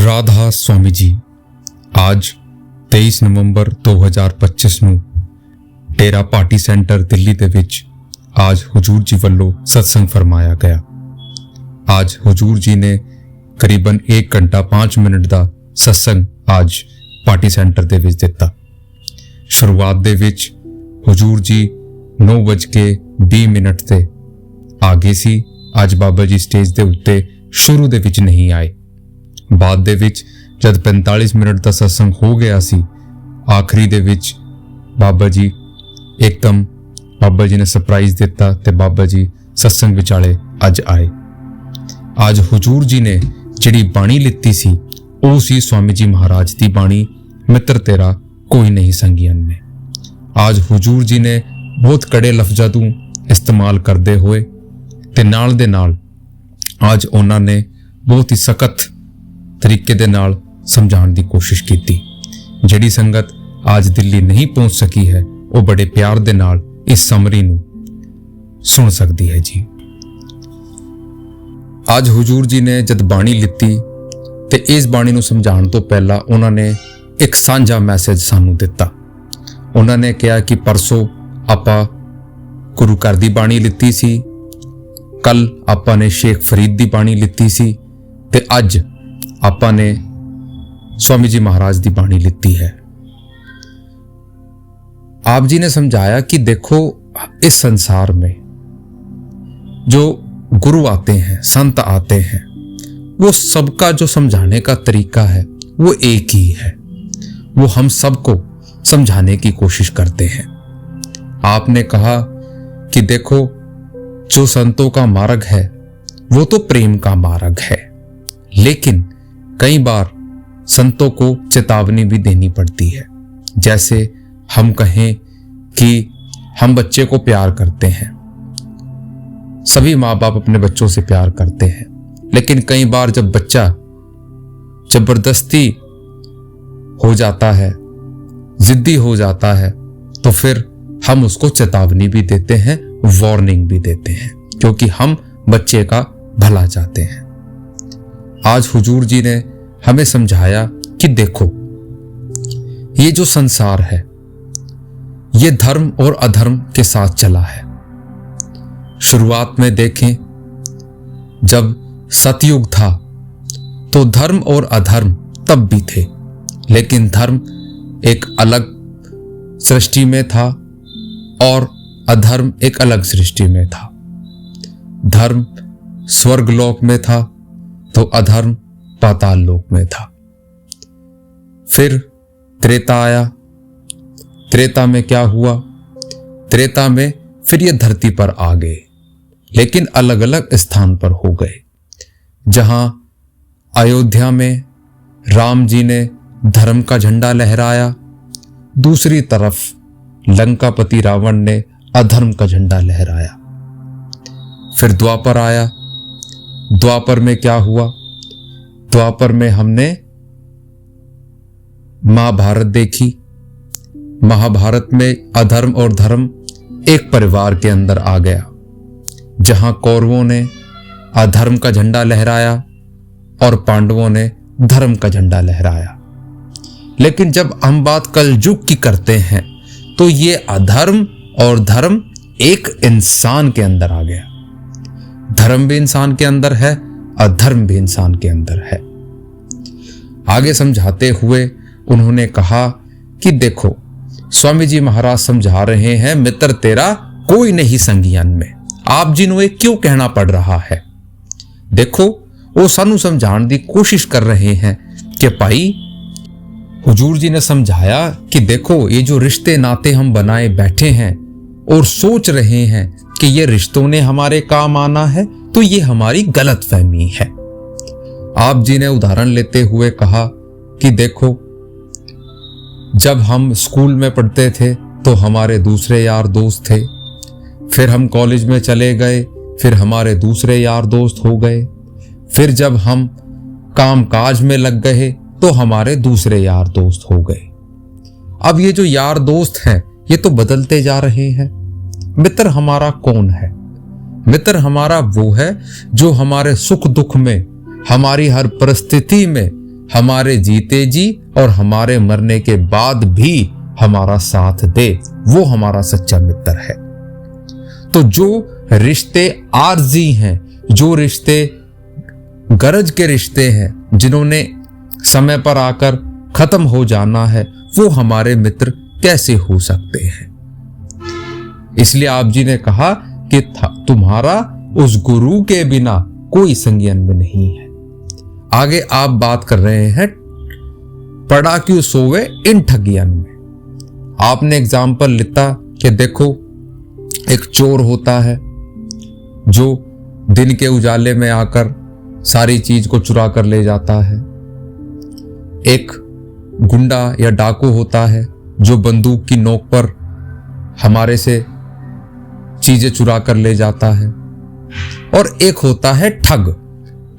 ਰਾਧਾ स्वामी जी आज 23 ਨਵੰਬਰ 2025 ਨੂੰ ਡੇਰਾ party centre Delhi ਦੇ ਵਿੱਚ आज हुजूर जी ਵੱਲੋਂ सत्संग फरमाया गया। आज हुजूर जी ने करीबन 1 घंटा 5 मिनट ਦਾ सत्संग आज पार्टी सेंटर ਦੇ ਵਿੱਚ ਦਿੱਤਾ। शुरुआत ਦੇ ਵਿੱਚ हुजूर जी 9:20 ਤੇ ਆ ਗਏ ਸੀ। ਅੱਜ ਬਾਬਾ ਜੀ ਸਟੇਜ ਦੇ ਉੱਤੇ ਸ਼ੁਰੂ ਦੇ ਵਿੱਚ ਨਹੀਂ ਆਏ। ਬਾਅਦ ਦੇ ਵਿੱਚ ਜਦ 45 ਮਿੰਟ ਦਾ ਸਤਸੰਗ ਹੋ ਗਿਆ ਸੀ, ਆਖਰੀ ਦੇ ਵਿੱਚ ਬਾਬਾ ਜੀ ਇੱਕਦਮ ਬਾਬਾ ਜੀ ਨੇ ਸਰਪ੍ਰਾਈਜ਼ ਦਿੱਤਾ ਤੇ ਬਾਬਾ ਜੀ ਸਤਸੰਗ ਵਿਚਾਲੇ ਅੱਜ ਆਏ। ਅੱਜ हुजूर जी ਨੇ ਜਿਹੜੀ ਬਾਣੀ ਲਿੱਤੀ ਸੀ ਉਹ ਸੀ स्वामी जी महाराज ਦੀ ਬਾਣੀ, ਮਿੱਤਰ ਤੇਰਾ ਕੋਈ ਨਹੀਂ ਸੰਗੀਆਂ ਨੇ। आज हुजूर जी ने बहुत कड़े लफ्ज़ां ਨੂੰ इस्तेमाल करते हुए ਤੇ ਨਾਲ ਦੇ ਨਾਲ आज ਉਹਨਾਂ ਨੇ बहुत ही सख्त तरीके ਦੇ ਨਾਲ ਸਮਝਾਉਣ ਦੀ ਕੋਸ਼ਿਸ਼ ਕੀਤੀ। ਜਿਹੜੀ ਸੰਗਤ आज दिल्ली नहीं पहुंच सकी है वो बड़े प्यार ਦੇ ਨਾਲ इस समरी ਨੂੰ सुन सकती है जी। आज हुजूर जी ने जब बाणी लिती ਤੇ ਇਸ ਬਾਣੀ ਨੂੰ ਸਮਝਾਉਣ ਤੋਂ ਪਹਿਲਾਂ ਉਹਨਾਂ ਨੇ ਇੱਕ ਸਾਂਝਾ ਮੈਸੇਜ ਸਾਨੂੰ ਦਿੱਤਾ। ਉਹਨਾਂ ਨੇ ਕਿਹਾ ਕਿ ਪਰਸੋਂ ਆਪਾਂ ਗੁਰੂ ਘਰ ਦੀ ਬਾਣੀ ਲਿੱਤੀ ਸੀ, ਕੱਲ ਆਪਾਂ ਨੇ ਸ਼ੇਖ ਫਰੀਦ ਦੀ ਬਾਣੀ ਲਿੱਤੀ ਸੀ ਤੇ ਅੱਜ ਆਪਾਂ ਨੇ स्वामी जी महाराज ਦੀ ਬਾਣੀ ਲਿੱਤੀ है। आप जी ने समझाया कि देखो इस संसार में जो गुरु आते हैं, संत आते हैं, वो सबका जो समझाने का तरीका है वो एक ही है। वो हम सबको समझाने की कोशिश करते हैं। आपने कहा कि देखो जो संतों का मार्ग है वो तो प्रेम का मार्ग है, लेकिन कई बार संतों को चेतावनी भी देनी पड़ती है। जैसे हम कहें कि हम बच्चे को प्यार करते हैं, सभी माँ बाप अपने बच्चों से प्यार करते हैं, लेकिन कई बार जब बच्चा जबरदस्ती हो जाता है, जिद्दी हो जाता है, तो फिर हम उसको चेतावनी भी देते हैं, वार्निंग भी देते हैं, क्योंकि हम बच्चे का भला चाहते हैं। आज हुजूर जी ने हमें समझाया कि देखो ये जो संसार है ये धर्म और अधर्म के साथ चला है। शुरुआत में देखें जब सतयुग था तो धर्म और अधर्म तब भी थे, लेकिन धर्म एक अलग सृष्टि में था और अधर्म एक अलग सृष्टि में था। धर्म स्वर्गलोक में था तो अधर्म पाताल लोक में था। फिर त्रेता आया। त्रेता में क्या हुआ? त्रेता में फिर ये धरती पर आ गए, लेकिन अलग अलग स्थान पर हो गए। जहां अयोध्या में राम जी ने धर्म का झंडा लहराया, दूसरी तरफ लंकापति रावण ने अधर्म का झंडा लहराया। फिर द्वापर आया। द्वापर में क्या हुआ? द्वापर में हमने महाभारत देखी। महाभारत में अधर्म और धर्म एक परिवार के अंदर आ गया, जहां कौरवों ने अधर्म का झंडा लहराया और पांडवों ने धर्म का झंडा लहराया। लेकिन जब हम बात कलयुग की करते हैं तो ये अधर्म और धर्म एक इंसान के अंदर आ गया। धर्म भी इंसान के अंदर है, अधर्म भी इंसान के अंदर है। आगे समझाते हुए उन्होंने कहा कि देखो स्वामी जी महाराज समझा रहे हैं मित्र तेरा कोई नहीं संगियन में। आप जी ਨੂੰ ਇਹ क्यों कहना पड़ रहा है? देखो वो सानू समझाने की कोशिश कर रहे हैं कि भाई हुजूर जी ने समझाया कि देखो ये जो रिश्ते नाते हम बनाए बैठे हैं और सोच रहे हैं कि ये रिश्तों ने हमारे काम आना है, तो ये हमारी गलत फहमी है। आप जी ने उदाहरण लेते हुए कहा कि देखो जब हम स्कूल में पढ़ते थे तो हमारे दूसरे यार दोस्त थे, फिर हम कॉलेज में चले गए, फिर हमारे दूसरे यार दोस्त हो गए, फिर जब हम काम काज में लग गए तो हमारे दूसरे यार दोस्त हो गए। अब ये जो यार दोस्त हैं ये तो बदलते जा रहे हैं। मित्र हमारा कौन है? मित्र हमारा वो है जो हमारे सुख दुख में, हमारी हर परिस्थिति में हमारे जीते जी और हमारे मरने के बाद भी हमारा साथ दे, वो हमारा सच्चा मित्र है। तो जो रिश्ते आर्जी हैं, जो रिश्ते गरज के रिश्ते हैं, जिन्होंने समय पर आकर खत्म हो जाना है, वो हमारे मित्र कैसे हो सकते हैं। इसलिए आप जी ने कहा कि तुम्हारा उस गुरु के बिना कोई संज्ञान में नहीं है। आगे आप बात कर रहे हैं पड़ा क्यों सोवे इन ठगियन में। आपने एग्जाम्पल लिखा कि देखो एक चोर होता है जो दिन के उजाले में आकर सारी चीज को चुरा कर ले जाता है। एक गुंडा या डाकू होता है जो बंदूक की नोक पर हमारे से चीजें चुरा कर ले जाता है। और एक होता है ठग।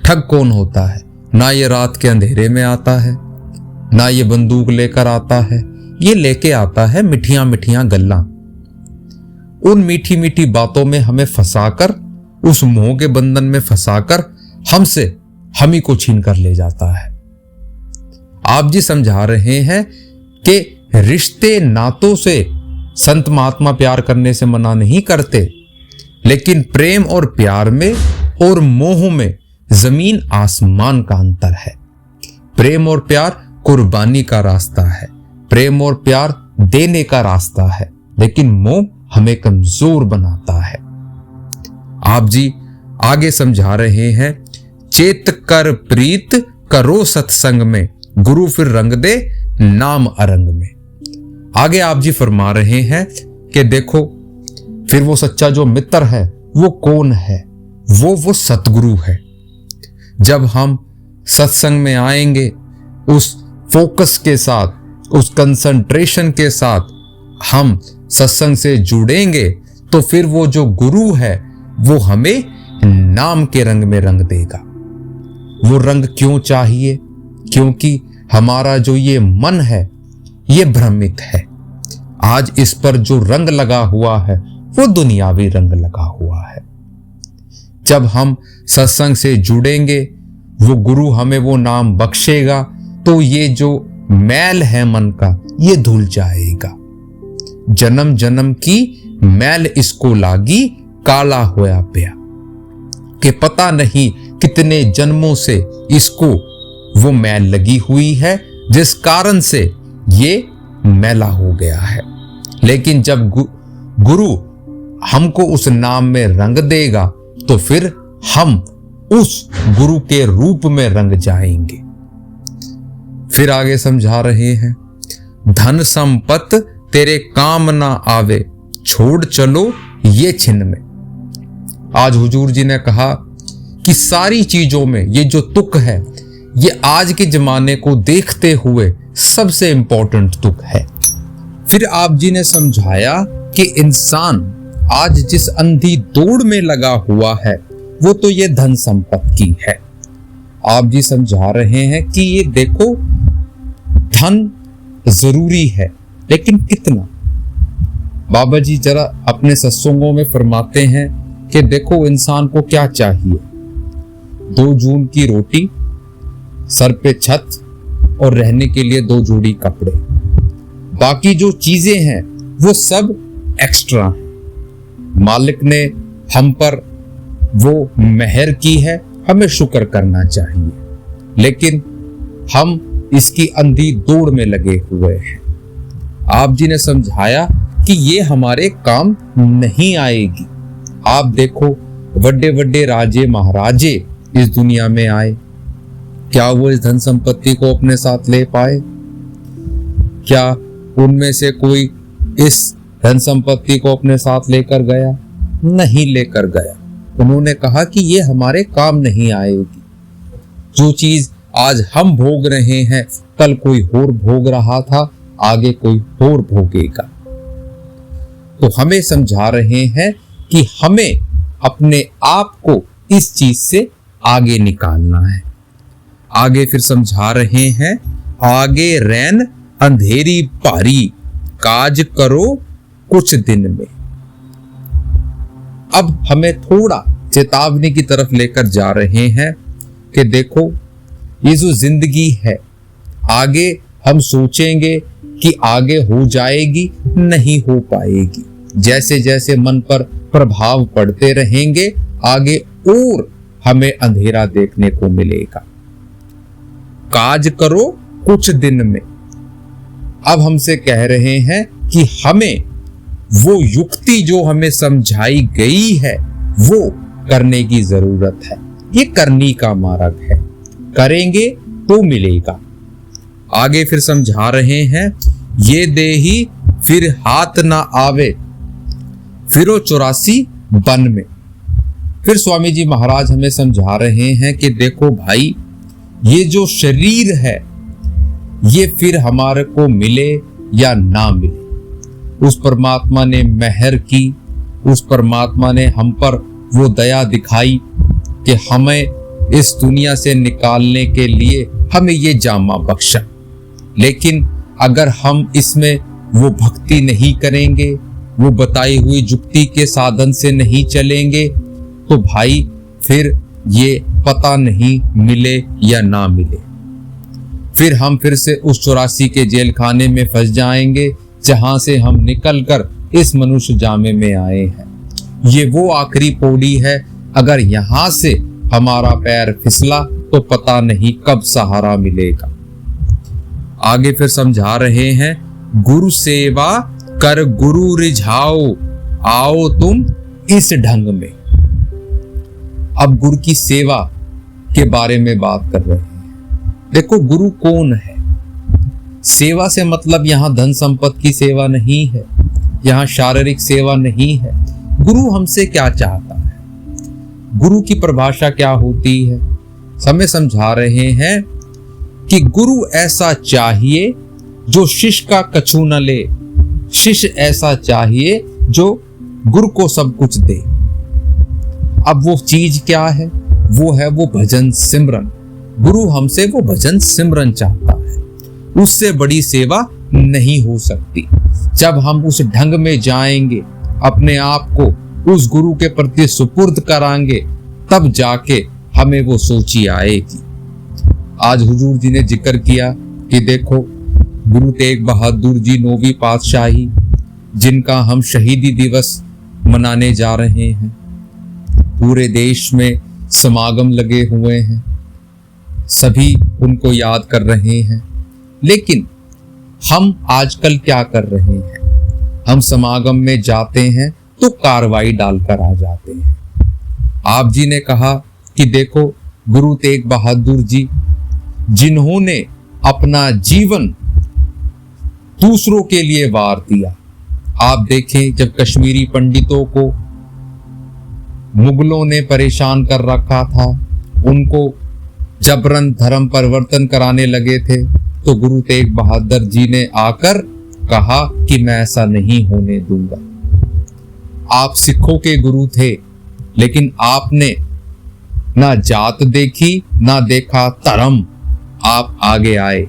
ठग कौन होता है? ना ये रात के अंधेरे में आता है, ना ये बंदूक लेकर आता है, ये लेके आता है मिठियां मिठियां गल्ला। उन मीठी मीठी बातों में हमें फंसाकर, उस मोह के बंधन में फंसाकर हमसे हम ही को छीन कर ले जाता है। आप जी समझा रहे हैं कि रिश्ते नातों से संत महात्मा प्यार करने से मना नहीं करते, लेकिन प्रेम और प्यार में और मोह में जमीन आसमान का अंतर है। प्रेम और प्यार कुर्बानी का रास्ता है, प्रेम और प्यार देने का रास्ता है, लेकिन मोह हमें कमजोर बनाता है। आप जी आगे समझा रहे हैं, चेत कर प्रीत करो सत्संग में, गुरु फिर रंग दे नाम अरंग में। आगे आप जी फरमा रहे हैं कि देखो फिर वो सच्चा जो मित्र है वो कौन है? वो सतगुरु है। जब हम सत्संग में आएंगे उस फोकस के साथ, उस कंसंट्रेशन के साथ हम सत्संग से जुड़ेंगे, तो फिर वो जो गुरु है वो हमें नाम के रंग में रंग देगा। वो रंग क्यों चाहिए? क्योंकि हमारा जो ये मन है ये भ्रमित है। आज इस पर जो रंग लगा हुआ है वो दुनियावी रंग लगा हुआ है। जब हम सत्संग से जुड़ेंगे, वो गुरु हमें वो नाम बख्शेगा, तो ये जो मैल है मन का ये धुल जाएगा। जन्म जन्म की मैल इसको लागी, काला होया पिया, कि पता नहीं कितने जन्मों से इसको वो मैल लगी हुई है, जिस कारण से ये मैला हो गया है। लेकिन जब गुरु हमको उस नाम में रंग देगा, तो फिर हम उस गुरु के रूप में रंग जाएंगे। फिर आगे समझा रहे हैं, धन संपत तेरे काम ना आवे, छोड़ चलो ये छिन में। आज हुजूर जी ने कहा कि सारी चीजों में ये जो तुक है, ये आज के जमाने को देखते हुए सबसे इंपॉर्टेंट तुक है। फिर आप जी ने समझाया कि इंसान आज जिस अंधी दौड़ में लगा हुआ है वो तो ये धन संपत्ति की है। आप जी समझा रहे हैं कि ये देखो धन जरूरी है, लेकिन कितना? बाबा जी जरा अपने सत्संगों में फरमाते हैं कि देखो इंसान को क्या चाहिए, 2 जून की रोटी, सर पे छत और रहने के लिए 2 जोड़ी कपड़े। बाकी जो चीजें हैं वो सब एक्स्ट्रा हैं। मालिक ने हम पर वो मेहर की है, हमें शुक्र करना चाहिए, लेकिन हम इसकी अंधी दौड़ में लगे हुए हैं। आप जी ने समझाया कि ये हमारे काम नहीं आएगी। आप देखो बड़े बड़े राजे महाराजे इस दुनिया में आए, क्या वो इस धन संपत्ति को अपने साथ ले पाए? क्या उनमें से कोई इस धन संपत्ति को अपने साथ लेकर गया? नहीं लेकर गया। उन्होंने कहा कि ये हमारे काम नहीं आएगी। जो चीज आज हम भोग रहे हैं, कल कोई और भोग रहा था, आगे कोई और भोगेगा। तो हमें समझा रहे हैं कि हमें अपने आप को इस चीज से आगे निकालना है। आगे फिर समझा रहे हैं, आगे रैन अंधेरी भारी, काज करो कुछ दिन में। अब हमें थोड़ा चेतावनी की तरफ लेकर जा रहे हैं कि देखो ये जो जिंदगी है, आगे हम सोचेंगे कि आगे हो जाएगी, नहीं हो पाएगी। जैसे जैसे मन पर प्रभाव पड़ते रहेंगे, आगे और हमें अंधेरा देखने को मिलेगा। काज करो कुछ दिन में। अब हमसे कह रहे हैं कि हमें वो युक्ति जो हमें समझाई गई है वो करने की जरूरत है। ये करनी का मार्ग है, करेंगे तो मिलेगा। आगे फिर समझा रहे हैं, ये देही फिर हाथ ना आवे, फिरो 84 वन में। फिर स्वामी जी महाराज हमें समझा रहे हैं कि देखो भाई, ये जो शरीर है ये फिर हमारे को मिले या ना मिले, उस परमात्मा ने मेहर की, उस परमात्मा ने हम पर वो दया दिखाई कि हमें इस दुनिया से निकालने के लिए हमें ये जामा बख्शा। लेकिन अगर हम इसमें वो भक्ति नहीं करेंगे, वो बताई हुई युक्ति के साधन से नहीं चलेंगे, तो भाई फिर ये पता नहीं मिले या ना मिले। फिर हम फिर से उस 84 के जेल खाने में फंस जाएंगे जहां से हम निकलकर इस मनुष्य जामे में आए हैं। ये वो आखिरी पौड़ी है, अगर यहां से हमारा पैर फिसला तो पता नहीं कब सहारा मिलेगा। आगे फिर समझा रहे हैं, गुरु सेवा कर गुरु रिझाओ, आओ तुम इस ढंग में। अब गुरु की सेवा के बारे में बात कर रहे हैं। देखो गुरु कौन है? सेवा से मतलब यहां धन संपत्ति की सेवा नहीं है, यहां शारीरिक सेवा नहीं है। गुरु हमसे क्या चाहता है, गुरु की परिभाषा क्या होती है? हमें समझा रहे हैं कि गुरु ऐसा चाहिए जो शिष्य का कछु न ले, शिष्य ऐसा चाहिए जो गुरु को सब कुछ दे। अब वो चीज क्या है? वो है वो भजन सिमरन। गुरु हमसे वो भजन सिमरन चाहता है, उससे बड़ी सेवा नहीं हो सकती। जब हम उस ढंग में जाएंगे, अपने आप को उस गुरु के प्रति सुपुर्द कराएंगे, तब जाके हमें वो सोची आएगी। आज हुजूर जी ने जिक्र किया कि देखो गुरु तेग बहादुर जी 9वीं पातशाही, जिनका हम शहीदी दिवस मनाने जा रहे हैं, पूरे देश में समागम लगे हुए हैं, सभी उनको याद कर रहे हैं। लेकिन हम आजकल क्या कर रहे हैं? हम समागम में जाते हैं तो कार्रवाई डालकर आ जाते हैं। आप जी ने कहा कि देखो गुरु तेग बहादुर जी, जिन्होंने अपना जीवन दूसरों के लिए वार दिया। आप देखें, जब कश्मीरी पंडितों को मुगलों ने परेशान कर रखा था, उनको जबरन धर्म परिवर्तन कराने लगे थे, तो गुरु तेग बहादुर जी ने आकर कहा कि मैं ऐसा नहीं होने दूंगा। आप सिखों के गुरु थे, लेकिन आपने ना जात देखी ना देखा धर्म, आप आगे आए।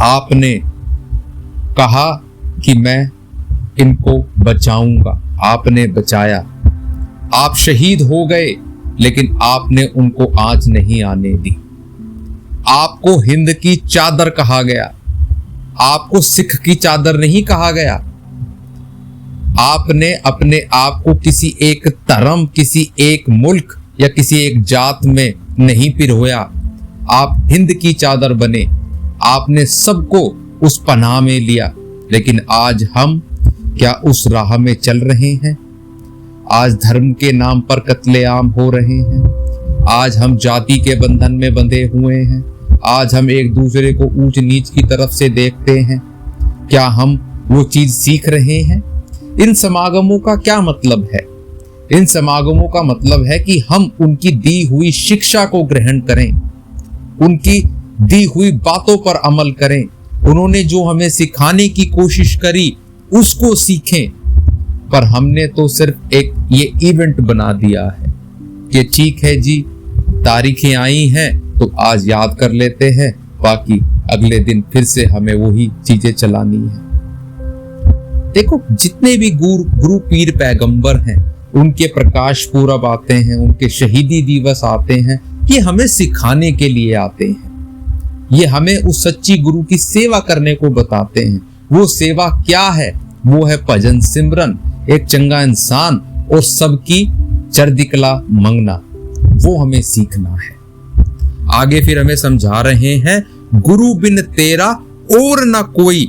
आपने कहा कि मैं इनको बचाऊंगा, आपने बचाया। आप शहीद हो गए, लेकिन आपने उनको आंच नहीं आने दी। आपको हिंद की चादर कहा गया, आपको सिख की चादर नहीं कहा गया। आपने अपने आप को किसी एक धर्म, किसी एक मुल्क या किसी एक जात में नहीं पिरोया। आप हिंद की चादर बने, आपने सबको उस पनाह में लिया। लेकिन आज हम क्या उस राह में चल रहे हैं? आज धर्म के नाम पर कत्लेआम हो रहे हैं, आज हम जाति के बंधन में बंधे हुए हैं, आज हम एक दूसरे को ऊंच नीच की तरफ से देखते हैं। क्या हम वो चीज सीख रहे हैं? इन समागमों का क्या मतलब है? इन समागमों का मतलब है कि हम उनकी दी हुई शिक्षा को ग्रहण करें, उनकी दी हुई बातों पर अमल करें, उन्होंने जो हमें सिखाने की कोशिश करी उसको सीखें। पर हमने तो सिर्फ एक ये इवेंट बना दिया है कि ठीक है जी, तारीखें आई हैं तो आज याद कर लेते हैं, बाकी अगले दिन फिर से हमें वही चीजें चलानी है। देखो, जितने भी गुरु पीर पैगंबर हैं, उनके प्रकाश पूरब आते हैं, उनके शहीदी दिवस आते हैं, ये हमें सिखाने के लिए आते हैं। ये हमें उस सच्ची गुरु की सेवा करने को बताते हैं। वो सेवा क्या है? वो है भजन सिमरन, एक चंगा इंसान और सबकी चरदिकला मंगना। वो हमें सीखना है। आगे फिर हमें समझा रहे हैं, गुरु बिन तेरा और न कोई,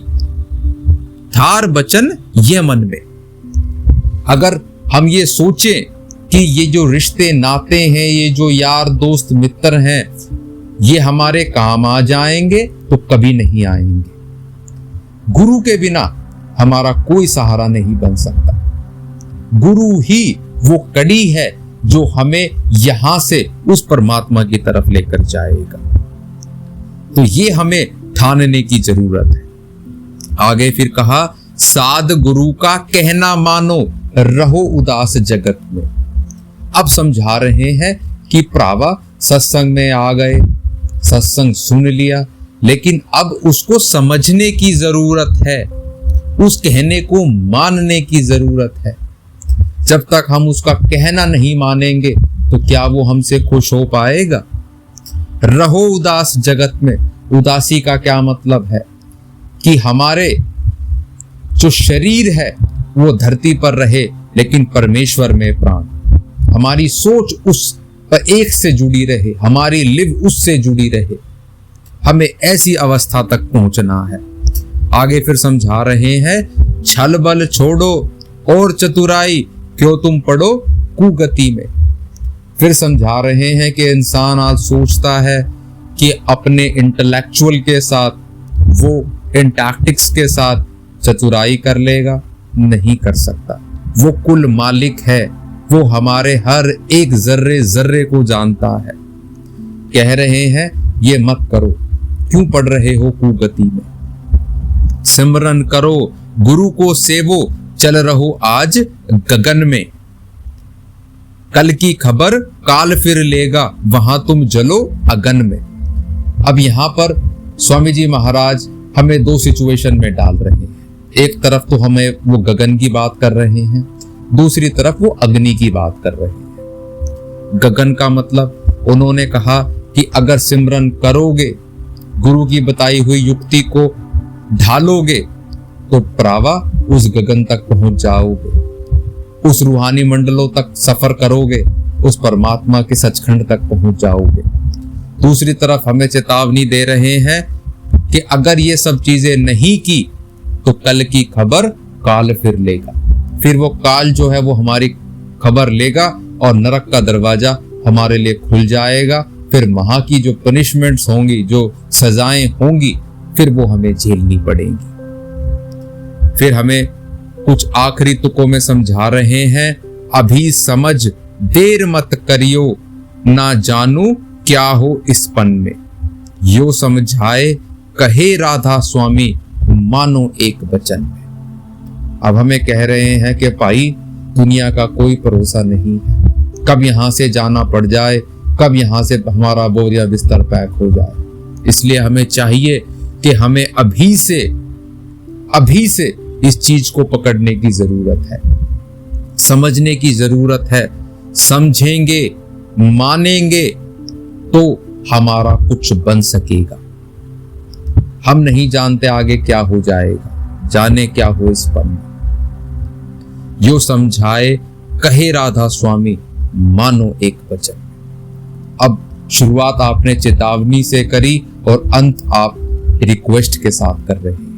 थार बचन ये मन में। अगर हम ये सोचें कि ये जो रिश्ते नाते हैं, ये जो यार दोस्त मित्र हैं, ये हमारे काम आ जाएंगे, तो कभी नहीं आएंगे। गुरु के बिना हमारा कोई सहारा नहीं बन सकता। गुरु ही वो कड़ी है जो हमें यहां से उस परमात्मा की तरफ लेकर जाएगा। तो ये हमें ठानने की जरूरत है। आगे फिर कहा, साध गुरु का कहना मानो, रहो उदास जगत में। अब समझा रहे हैं कि प्रावा सत्संग में आ गए, सत्संग सुन लिया, लेकिन अब उसको समझने की जरूरत है, उस कहने को मानने की जरूरत है। जब तक हम उसका कहना नहीं मानेंगे तो क्या वो हमसे खुश हो पाएगा? रहो उदास जगत में। उदासी का क्या मतलब है? कि हमारे जो शरीर है वो धरती पर रहे, लेकिन परमेश्वर में प्राण। हमारी सोच उस पर एक से जुड़ी रहे, हमारी लिव उससे जुड़ी रहे। हमें ऐसी अवस्था तक पहुंचना है। आगे फिर समझा रहे हैं, छल बल छोड़ो और चतुराई, क्यों तुम पड़ो कुगति में। फिर समझा रहे हैं कि इंसान आज सोचता है कि अपने इंटेलेक्चुअल के साथ, वो इन टैक्टिक्स के साथ चतुराई कर लेगा। नहीं कर सकता। वो कुल मालिक है, वो हमारे हर एक जर्रे जर्रे को जानता है। कह रहे हैं, ये मत करो, क्यों पड़ रहे हो कुगति में। सिमरन करो, गुरु को सेवो, चल रहो आज गगन में। कल की खबर काल फिर लेगा, वहां तुम जलो अगन में। अब यहां पर स्वामी जी महाराज हमें दो सिचुएशन में डाल रहे हैं। एक तरफ तो हमें वो गगन की बात कर रहे हैं, दूसरी तरफ वो अग्नि की बात कर रहे हैं। गगन का मतलब उन्होंने कहा कि अगर सिमरन करोगे, गुरु की बताई हुई युक्ति को ढालोगे, तो प्रावा उस गगन तक पहुंच जाओगे, उस रूहानी मंडलों तक सफर करोगे, उस परमात्मा के सचखंड तक पहुंच जाओगे। दूसरी तरफ हमें चेतावनी दे रहे हैं कि अगर ये सब चीजें नहीं की तो कल की खबर काल फिर लेगा। फिर वो काल जो है वो हमारी खबर लेगा और नरक का दरवाजा हमारे लिए खुल जाएगा। फिर वहां की जो पनिशमेंट्स होंगी, जो सजाएं होंगी, फिर वो हमें झेलनी पड़ेंगी। फिर हमें कुछ आखिरी तुकों में समझा रहे हैं, अभी समझ देर मत करियो, ना जानू क्या हो इस पन में। यो समझाए कहे राधा स्वामी, मानो एक वचन में। अब हमें कह रहे हैं कि भाई, दुनिया का कोई भरोसा नहीं है, कब यहां से जाना पड़ जाए, कब यहां से हमारा बोरिया बिस्तर पैक हो जाए। इसलिए हमें चाहिए कि हमें अभी से इस चीज को पकड़ने की जरूरत है, समझने की जरूरत है। समझेंगे, मानेंगे तो हमारा कुछ बन सकेगा। हम नहीं जानते आगे क्या हो जाएगा, जाने क्या हो इस पल में। यो समझाए कहे राधा स्वामी, मानो एक वचन। अब शुरुआत आपने चेतावनी से करी और अंत आप रिक्वेस्ट के साथ कर रहे हैं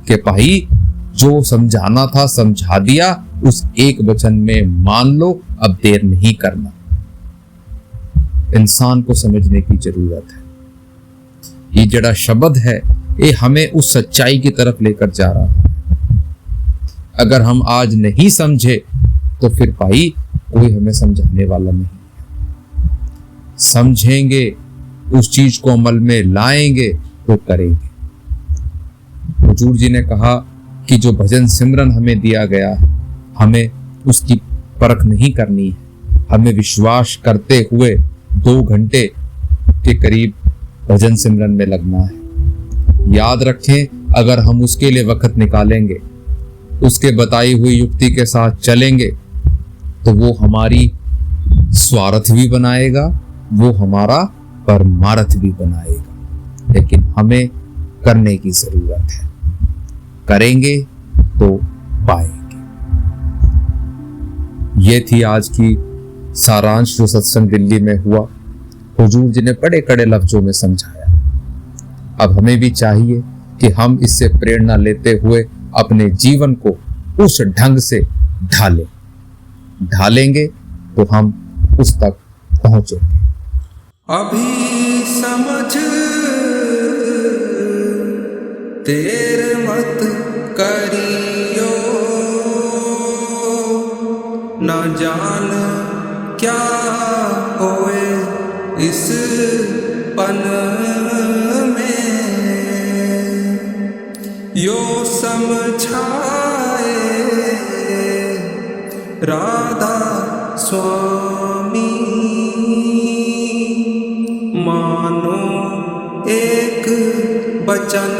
कि भाई, जो समझाना था समझा दिया, उस एक वचन में मान लो, अब देर नहीं करना। इंसान को समझने की जरूरत है। ये जड़ा शब्द है, ये हमें उस सच्चाई की तरफ लेकर जा रहा है। अगर हम आज नहीं समझे तो फिर भाई कोई हमें समझाने वाला नहीं। समझेंगे, उस चीज को अमल में लाएंगे तो करेंगे। हुजूर जी ने कहा कि जो भजन सिमरन हमें दिया गया है, हमें उसकी परख नहीं करनी है। हमें विश्वास करते हुए 2 घंटे के करीब भजन सिमरन में लगना है। याद रखें, अगर हम उसके लिए वक्त निकालेंगे, उसके बताई हुई युक्ति के साथ चलेंगे, तो वो हमारी स्वार्थ भी बनाएगा वो हमारा परमार्थ भी बनाएगा, लेकिन हमें करने की जरूरत है। करेंगे तो पाएंगे। ये थी आज की सारांश जो सत्संग दिल्ली में हुआ। हुजूर जी ने बड़े कड़े लफ्जों में समझाया। अब हमें भी चाहिए कि हम इससे प्रेरणा लेते हुए अपने जीवन को उस ढंग से ढालेंगे तो हम उस तक पहुंचेंगे। अभी समझ देर मत करियो, न जान क्या होए इस पन में। यो समझाए राधा स्वामी, मानो एक बचन